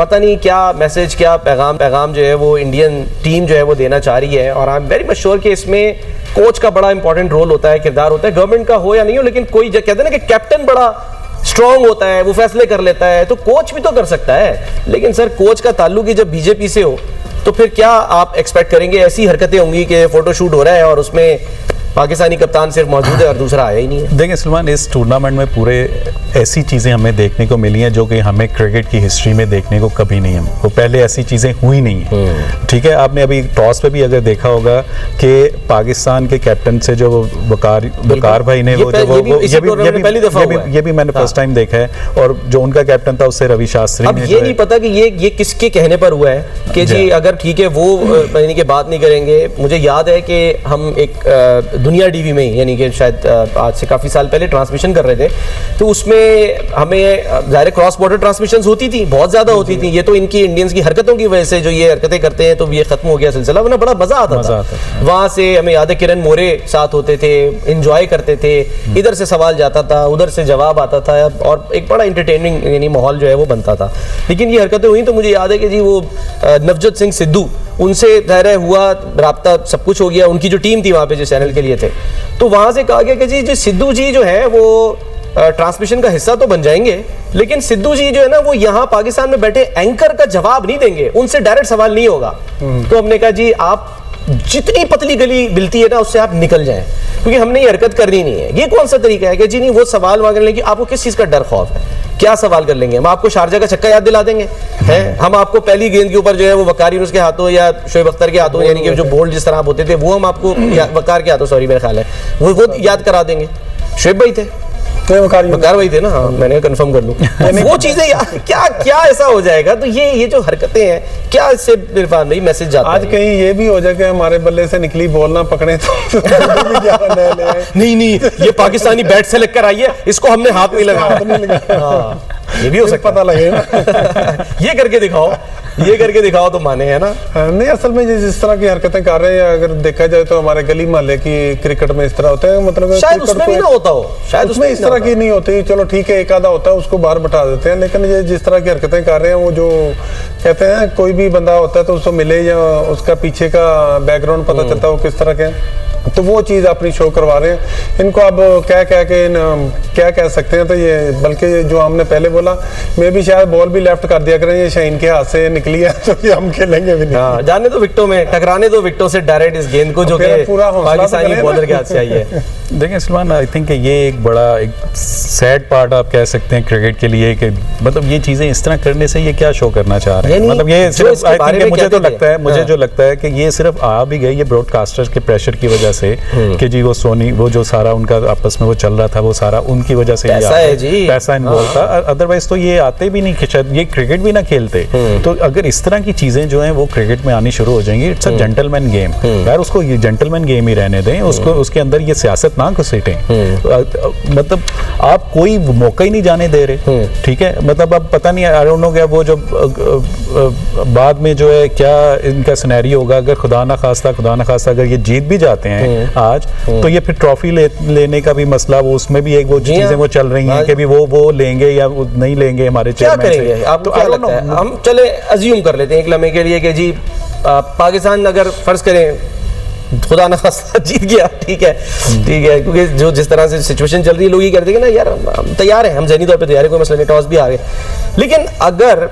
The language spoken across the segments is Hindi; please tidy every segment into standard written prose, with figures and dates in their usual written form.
पता नहीं क्या मैसेज, क्या पैगाम जो है वो इंडियन टीम जो है वो देना चाह रही है। और I am very much sure कि इसमें कोच का बड़ा इंपॉर्टेंट रोल होता है, किरदार होता है, गवर्नमेंट का हो या नहीं हो, लेकिन कोई जो कहते हैं ना कि कैप्टन बड़ा स्ट्रॉन्ग होता है, वो फैसले कर लेता है, तो कोच भी तो कर सकता है। लेकिन सर कोच का ताल्लुक ही जब बीजेपी से हो तो फिर क्या आप एक्सपेक्ट करेंगे? ऐसी हरकतें होंगी कि फोटोशूट हो रहा है और उसमें पाकिस्तानी कप्तान सिर्फ मौजूद है और दूसरा आया ही नहीं है। देखिए सलमान, इस टूर्नामेंट में पूरे ऐसी चीज़ें हमें देखने को मिली हैं जो कि हमें क्रिकेट की हिस्ट्री में देखने को कभी नहीं है, वो पहले ऐसी चीज़ें हुई नहीं है। ठीक है, आपने अभी टॉस पे भी अगर देखा होगा कि पाकिस्तान के कैप्टन से जो वकार भाई ने ये भी मैंने फर्स्ट टाइम देखा है, और जो उनका कैप्टन था उससे रवि शास्त्री अब ये नहीं पता कि ये किसके कहने पर हुआ है कि जी अगर ठीक है वो यानी कि बात नहीं करेंगे। मुझे याद है कि हम एक दुनिया टीवी में यानी कि शायद आज से काफ़ी साल पहले ट्रांसमिशन कर रहे थे, तो उसमें हमें ज़ाहिर क्रॉस बॉर्डर ट्रांसमिशंस होती थी, बहुत ज़्यादा होती थी। ये तो इनकी इंडियंस की हरकतों की वजह से जो ये हरकतें करते हैं तो ये ख़त्म हो गया सिलसिला, वरना बड़ा मज़ा आता था। वहाँ से हमें याद है किरण मोरे साथ होते थे, इंजॉय करते थे, इधर से सवाल जाता था, उधर से जवाब आता था और एक बड़ा इंटरटेनिंग यानी माहौल जो है वो बनता था। लेकिन ये हरकतें हुई तो मुझे याद है कि जी वो नवजोत सिंह सिद्धू, उनसे दायरा हुआ राब्ता, सब कुछ हो गया। उनकी जो टीम थी वहाँ पे जो चैनल के लिए थे, तो वहाँ से कहा गया कि जी सिद्धू जी जो है वो ट्रांसमिशन का हिस्सा तो बन जाएंगे, लेकिन सिद्धू जी जो है ना वो यहाँ पाकिस्तान में बैठे एंकर का जवाब नहीं देंगे, उनसे डायरेक्ट सवाल नहीं होगा। तो हमने कहा जी आप जितनी पतली गली मिलती है ना उससे आप निकल जाएं, क्योंकि हमने ये हरकत करनी नहीं है। ये कौन सा तरीका है कि जी नहीं वो सवाल मांगने लेंगे, आपको किस चीज़ का डर खौफ है? क्या सवाल कर लेंगे? हम आपको शारजा का छक्का याद दिला देंगे हैं? हम आपको पहली गेंद के ऊपर जो है वो वकार यूनुस के हाथों या शोएब अख्तर के हाथों यानी कि जो बोल्ड जिस तरह आप होते थे वो हम आपको वकार के हाथों, सॉरी मेरा ख्याल है वो याद करा देंगे। शोएब भाई थे, वकार भाई थे ना, हाँ मैंने कंफर्म कर लूं। वो चीजें क्या क्या ऐसा हो जाएगा? तो ये जो हरकतें हैं, क्या इससे इरफान भाई मैसेज जाता है? आज कहीं ये भी हो जाए कि हमारे बल्ले से निकली बॉल ना पकड़े तो नहीं ये पाकिस्तानी बैट से लेकर आई है, इसको हमने हाथ नहीं लगाया। ये भी हो सकता, पता लगे ना। ये करके दिखाओ तो माने, है ना? नहीं, असल में जिस तरह की हरकतें कर रहे हैं, अगर देखा जाए तो हमारे गली मोहल्ले की क्रिकेट में इस तरह होता है, मतलब शायद उसमें भी ना होता हो, शायद उसमें इस तरह की नहीं होती। चलो ठीक है, एक आधा होता है उसको बाहर बैठा देते हैं, लेकिन ये जिस तरह की हरकतें कर रहे हैं, वो जो कहते हैं कोई भी बंदा होता है तो उसको मिले या उसका पीछे का बैकग्राउंड पता चलता है वो किस तरह के, तो वो चीज़ अपनी शो करवा रहे हैं। इनको अब क्या कह सकते हैं, तो ये बल्कि जो हमने पहले बोला, मैं भी शायद बॉल भी लेफ्ट कर दिया करें, ये शाहीन के हाथ से निकली है तो ये हम खेलेंगे भी नहीं। हाँ, जाने दो विकेटों में, टकराने दो विकेटों से डायरेक्ट इस गेंद को जो कि पाकिस्तानी बॉलर के हाथ से आई है। देखिए सलमान, आई थिंक ये एक बड़ा एक सैड पार्ट आप कह सकते हैं क्रिकेट के लिए, कि मतलब ये चीज़ें इस तरह करने से ये क्या शो करना चाह रहे हैं? मतलब ये सिर्फ आई थिंक मुझे जो लगता है कि ये सिर्फ आ भी गई ये ब्रॉडकास्टर्स के प्रेशर की वजह से, कि जी वो सोनी वो जो सारा उनका आपस में वो चल रहा था, वो सारा उनकी वजह से पैसा इन्वॉल्व था। अदरवाइज तो ये आते भी नहीं, शायद ये क्रिकेट भी ना खेलते। तो अगर इस तरह की चीजें जो हैं वो क्रिकेट में आनी शुरू हो जाएंगी, इट्स अ जेंटलमैन गेम यार, उसको ये जेंटलमैन गेम ही रहने दें, उसको उसके अंदर ये सियासत ना घुसेटें। मतलब आप कोई मौका ही नहीं जाने दे रहे, ठीक है? मतलब अब पता नहीं, आई डोंट नो क्या वो जो बाद में जो है क्या इनका सिनेरियो होगा, अगर खुदा ना खास्ता अगर ये जीत भी जाते हैं आज, तो ये फिर ट्रॉफी लेने का भी मसला, वो उसमें भी एक वो चीजें वो चल रही हैं कि भी वो लेंगे या नहीं लेंगे हमारे चेयरमैन से। क्या करेंगे आप? तो क्या लगता है? हम चले अज्यूम कर लेते हैं एक लम्हे के लिए कि जी पाकिस्तान अगर फर्ज करें खुदा न खास्ता जीत गया, ठीक है, क्योंकि जो जिस तरह से सिचुएशन चल रही है लोग ये कहते हैं कि ना यार हम तैयार हैं, हम ज़हनी तौर पे तैयार है, कोई मसला नहीं, टॉस भी आ गए। लेकिन अगर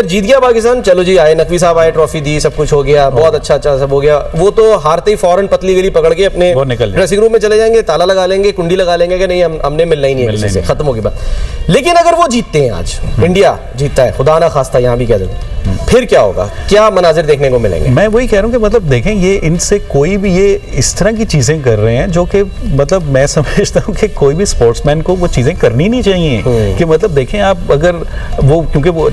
जीत गया पाकिस्तान, चलो जी आए नकवी साहब आए, ट्रॉफी दी, सब कुछ हो गया, बहुत अच्छा सब हो गया, वो तो हारते ही फौरन पतली गली पकड़ के अपने ड्रेसिंग रूम में चले जाएंगे, ताला लगा लेंगे, कुंडी लगा लेंगे कि नहीं हमने मिलना ही नहीं है किसी से, खत्म होगी बात। लेकिन अगर वो जीतते हैं, आज इंडिया जीतता है, खुदा ना खास्ता यहाँ भी कह देते, फिर क्या होगा? क्या मनाजिर देखने को मिलेंगे? मैं वही कह रहा हूँ कि मतलब देखें, ये इनसे कोई भी ये इस तरह की चीजें कर रहे हैं जो कि मतलब मैं समझता हूँ कि कोई भी स्पोर्ट्समैन को वो चीजें करनी नहीं चाहिए। कि मतलब देखें आप, अगर वो क्योंकि वो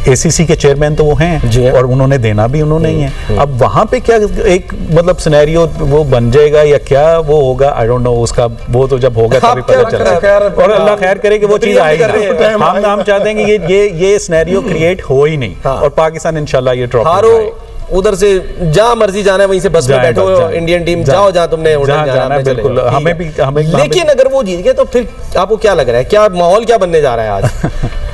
एसीसी के चेयरमैन तो वो हैं और उन्होंने देना भी उन्होंने ही है, अब वहां पे क्या एक मतलब सिनेरियो वो बन जाएगा या क्या वो होगा, आई डोंट नो, उसका वो तो जब होगा तभी पता चलेगा, और अल्लाह खैर करे कि वो चीज आएगी। हम चाहते हैं कि ये सिनेरियो क्रिएट हो ही नहीं, और पाकिस्तान इंशाल्लाह ये ट्रॉफी उधर से जहाँ मर्जी जाना है वहीं से बस में बैठो, इंडियन टीम जाओ जहाँ तुमने जाना है, बिल्कुल हमें। लेकिन अगर वो जीत गए तो फिर आपको क्या लग रहा है, क्या माहौल क्या बनने जा रहा है आज?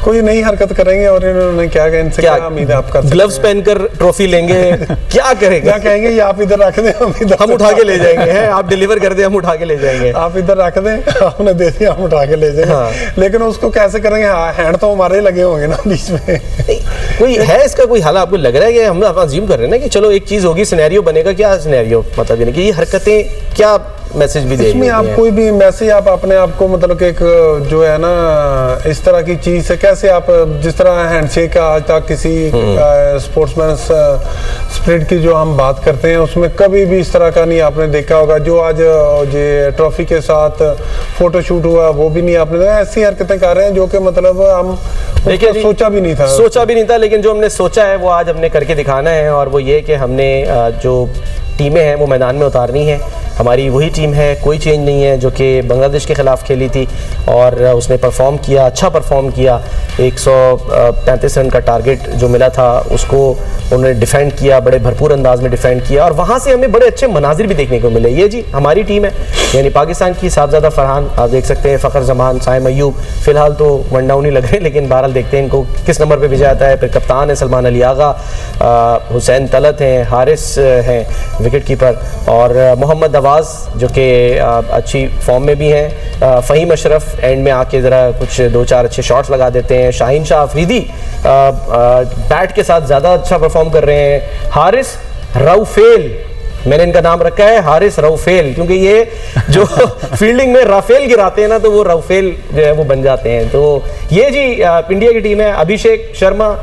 कोई नई हरकत करेंगे और इन्होंने क्या कहा, इनसे क्या उम्मीद है आपका? ग्लव्स पहनकर ट्रॉफी लेंगे क्या करेंगे? क्या कहेंगे, ये आप इधर रख दें, हम उठा के ले जाएंगे, हैं आप डिलीवर कर दें, हम उठा के ले जाएंगे। आप इधर रख दें, आपने दे दिया, हम उठा के ले जाएंगे। हाँ। लेकिन उसको कैसे करेंगे? हैंड तो हमारे ही लगे होंगे ना बीच में। कोई है इसका कोई हल? आपको लग रहा है कि हम अज्यूम कर रहे हैं ना कि चलो एक चीज होगी, सिनेरियो बनेगा, क्या सिनेरियो मतलब यानी कि ये हरकतें क्या मैसेज भी देगी? इसमें आप कोई भी मैसेज आप अपने आप को मतलब कि एक जो है ना इस तरह की चीज से कैसे आप, जिस तरह हैंडशेक का आज तक किसी स्पोर्ट्समैन स्पिरिट की जो हम बात करते हैं उसमें कभी भी इस तरह का नहीं आपने देखा होगा। जो आज ये ट्रॉफी के साथ फोटोशूट हुआ वो भी नहीं आपने, ऐसी हरकतें कर रहे हैं जो कि मतलब हम सोचा भी नहीं था। लेकिन जो हमने सोचा है वो आज हमने करके दिखाना है, और वो ये कि हमने जो टीमें हैं वो मैदान में उतारनी है। हमारी वही टीम है, कोई चेंज नहीं है, जो कि बांग्लादेश के ख़िलाफ़ खेली थी और उसने परफॉर्म किया, अच्छा परफॉर्म किया। 135 रन का टारगेट जो मिला था उसको उन्होंने डिफेंड किया, बड़े भरपूर अंदाज में डिफेंड किया, और वहाँ से हमें बड़े अच्छे मनाजिर भी देखने को मिले। ये जी हमारी टीम है, यानी पाकिस्तान की साहबजादा फरहान, आप देख सकते हैं, फ़खर जमान, साइम अयूब, फ़िलहाल तो वन डाउन ही लग रहे हैं, लेकिन बहरहाल देखते हैं इनको किस नंबर पर भेजा जाता है। फिर कप्तान है सलमान अली आगा, हुसैन तलत हैं, हारिस हैं विकेट कीपर, और मोहम्मद अवाज़ जो कि अच्छी फॉर्म में भी हैं, फ़हीम अशरफ एंड में आके ज़रा कुछ 2-4 अच्छे शॉट्स लगा देते हैं, शाहीन शाह अफरीदी बैट के साथ ज़्यादा अच्छा परफॉर्म कर रहे हैं, हारिस राउफेल, मैंने इनका नाम रखा है हारिस राउफेल, क्योंकि ये जो फील्डिंग में राफेल गिराते हैं ना तो वो राउफेल जो है वो बन जाते हैं। तो ये जी इंडिया की टीम है। अभिषेक शर्मा,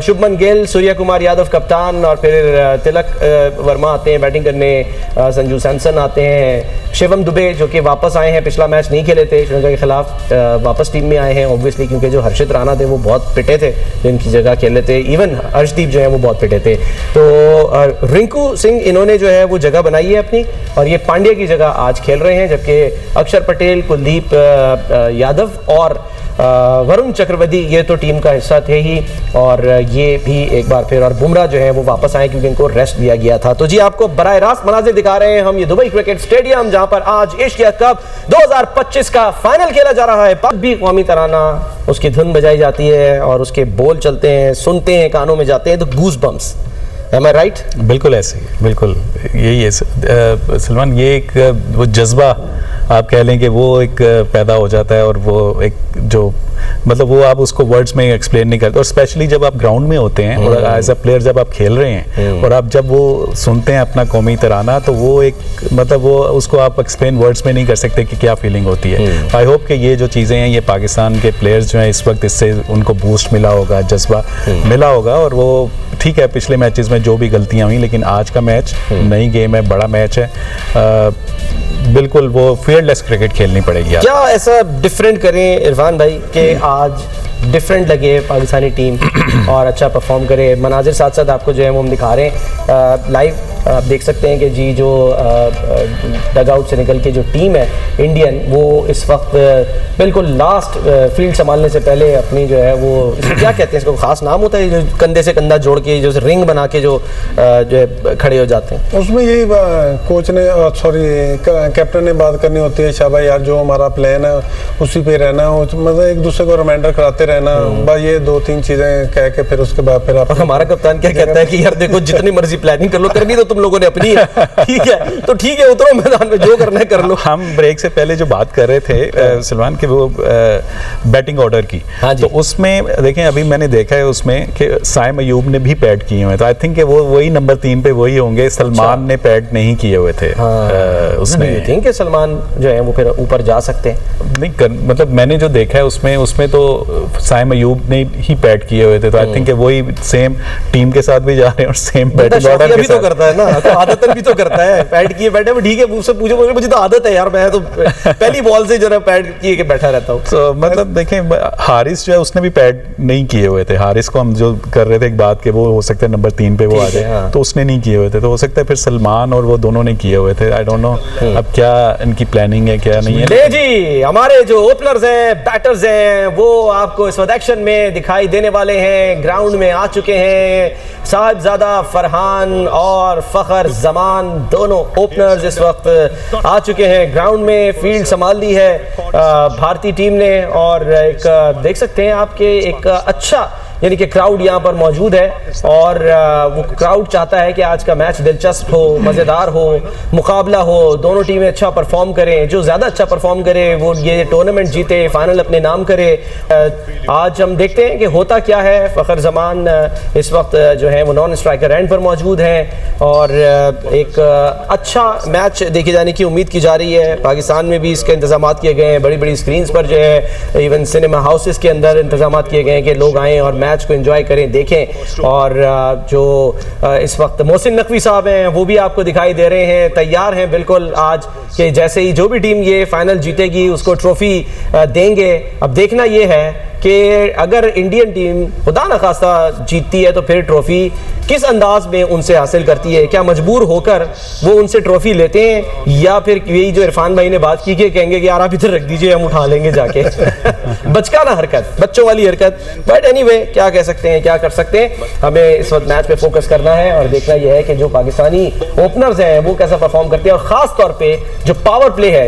शुभमन गिल, सूर्य कुमार यादव कप्तान, और फिर तिलक वर्मा आते हैं बैटिंग करने, संजू सैमसन आते हैं, शिवम दुबे जो कि वापस आए हैं, पिछला मैच नहीं खेले थे श्रीलंका के खिलाफ, वापस टीम में आए हैं ऑब्वियसली, क्योंकि जो हर्षित राणा थे वो बहुत पिटे थे जो इनकी जगह खेले थे, इवन अर्शदीप जो है वो बहुत पिटे थे। तो रिंकू सिंह इन्होंने जो है वो जगह बनाई है अपनी, और ये पांड्या की जगह आज खेल रहे हैं, जबकि अक्षर पटेल, कुलदीप यादव और वरुण चक्रवर्ती ये तो टीम का हिस्सा थे ही, और ये भी एक बार फिर, और बुमराह जो है वो वापस आए क्योंकि इनको रेस्ट दिया गया था। तो जी आपको बराह रास्त मनाजिर दिखा रहे हैं हम, ये दुबई क्रिकेट स्टेडियम जहां पर आज एशिया कप 2025 का फाइनल खेला जा रहा है। पब भी कौमी तराना, उसकी धुन बजाई जाती है और उसके बोल चलते हैं, सुनते हैं, कानों में जाते हैं, तो goosebumps. Am I right? बिल्कुल ऐसे ही, बिल्कुल यही है सलमान। ये एक वो जज्बा आप कह लें कि वो एक पैदा हो जाता है, और वो एक जो मतलब वो आप उसको वर्ड्स में एक्सप्लेन नहीं करते, और स्पेशली जब आप ग्राउंड में होते हैं और एज अ प्लेयर जब आप खेल रहे हैं और आप जब वो सुनते हैं अपना कौमी तराना, तो वो एक मतलब वो उसको आप एक्सप्लेन वर्ड्स में नहीं कर सकते कि क्या फीलिंग होती है। आई होप कि ये जो चीज़ें हैं ये पाकिस्तान के प्लेयर्स जो हैं इस वक्त इससे उनको बूस्ट मिला होगा, जज्बा मिला होगा, और वो ठीक है पिछले मैचेस में जो भी गलतियां हुई, लेकिन आज का मैच नई गेम है, बड़ा मैच है, बिल्कुल वो फील्डलेस क्रिकेट खेलनी पड़ेगी। क्या ऐसा डिफरेंट करें इरफान भाई कि आज डिफरेंट लगे पाकिस्तानी टीम और अच्छा परफॉर्म करे? मनाजिर साथ साथ आपको जो है वो हम दिखा रहे हैं लाइव, आप देख सकते हैं कि जी जो डग आउट से निकल के जो टीम है इंडियन, वो इस वक्त बिल्कुल लास्ट फील्ड संभालने से पहले अपनी जो है वो, इसको क्या कहते हैं, इसको खास नाम होता है, जो कंधे से कंधा जोड़ के जो रिंग बना के जो है खड़े हो जाते हैं, उसमें यही कोच ने सॉरी कैप्टन ने बात करनी होती है, शाबाश यार जो हमारा प्लान है उसी पे रहना, मतलब एक दूसरे को रिमाइंडर कराते रहना, बस ये 2-3 चीजें कह के फिर उसके बाद फिर आप। हमारा कप्तान क्या कहता है कि यार देखो जितनी मर्जी प्लानिंग कर लो, करनी तो तुम लोगों ने अपनी है, ठीक है, तो ठीक है उतरो मैदान में, जो करना है कर लो। हम ब्रेक से पहले जो बात कर रहे थे सलमान के वो बैटिंग ऑर्डर की, तो उसमें देखें अभी मैंने देखा है उसमें कि साइम अयूब ने भी पैड किए हुए, तो आई थिंक वो वही नंबर 3 पे वही होंगे, सलमान ने पैड नहीं किए हुए थे। उसमें आई थिंक सलमान जो है वो फिर ऊपर जा सकते हैं, नहीं मतलब मैंने जो देखा है उसमें तो साइम अयूब ने ही पैड किए हुए थे, तो आई थिंक वही सेम टीम के साथ भी जा रहे हैं और सेम बैटिंग ऑर्डर भी तो करता है ना, तो आदतन भी तो करता है, पैड किए बैठे वो, ठीक है, मुझसे पूछो, मुझे तो आदत है यार, मैं तो पहली बॉल से जरा पैड किए के बैठा रहता हूँ। तो मतलब देखें हारिस जो है उसने भी पैड नहीं किए हुए थे, हारिस को हम जो कर रहे थे एक बात के वो हो सकता है नंबर 3 पे वो आ जाए, तो उसने नहीं किए हुए थे, तो हो सकता है फिर सलमान और वो दोनों ने किए हुए थे। आई डोंट नो अब क्या इनकी प्लानिंग है क्या नहीं है। जी हमारे जो ओपनर्स हैं, बैटर्स हैं, वो आपको इस वक्त एक्शन में दिखाई देने वाले हैं, ग्राउंड में आ चुके हैं, साहिबजादा फरहान और फखर जमान दोनों ओपनर्स इस वक्त आ चुके हैं ग्राउंड में। फील्ड संभाल ली है भारतीय टीम ने और एक देख सकते हैं आपके एक अच्छा यानी कि क्राउड यहाँ पर मौजूद है और वो क्राउड चाहता है कि आज का मैच दिलचस्प हो, मज़ेदार हो, मुकाबला हो, दोनों टीमें अच्छा परफॉर्म करें, जो ज़्यादा अच्छा परफॉर्म करे वो ये टूर्नामेंट जीते, फाइनल अपने नाम करे। आज हम देखते हैं कि होता क्या है। फ़खर जमान इस वक्त जो है वो नॉन स्ट्राइकर एंड पर मौजूद हैं और एक अच्छा मैच देखे जाने की उम्मीद की जा रही है। पाकिस्तान में भी इसके इंतजाम किए गए हैं, बड़ी बड़ी स्क्रीन पर जो है इवन सिनेमा हाउसेस के अंदर इंतजाम किए गए हैं कि लोग आएँ और मैच को एंजॉय करें, देखें। और जो इस वक्त मोहसिन नकवी साहब हैं वो भी आपको दिखाई दे रहे हैं, तैयार हैं बिल्कुल आज कि जैसे ही जो भी टीम ये फाइनल जीतेगी उसको ट्रॉफी देंगे। अब देखना ये है कि अगर इंडियन टीम खुदा न खास्ता जीतती है तो फिर ट्रॉफी किस अंदाज में उनसे हासिल करती है, क्या मजबूर होकर वो उनसे ट्रॉफी लेते हैं या फिर यही जो इरफान भाई ने बात की कि कहेंगे कि यार आप इधर रख दीजिए हम उठा लेंगे जाके बचकाना हरकत, बच्चों वाली हरकत। बट एनीवे क्या कह सकते हैं, क्या कर सकते हैं। हमें इस वक्त मैच पे फोकस करना है और देखना यह है कि जो पाकिस्तानी ओपनर्स हैं वो कैसा परफॉर्म करते हैं और खास तौर पर जो पावर प्ले है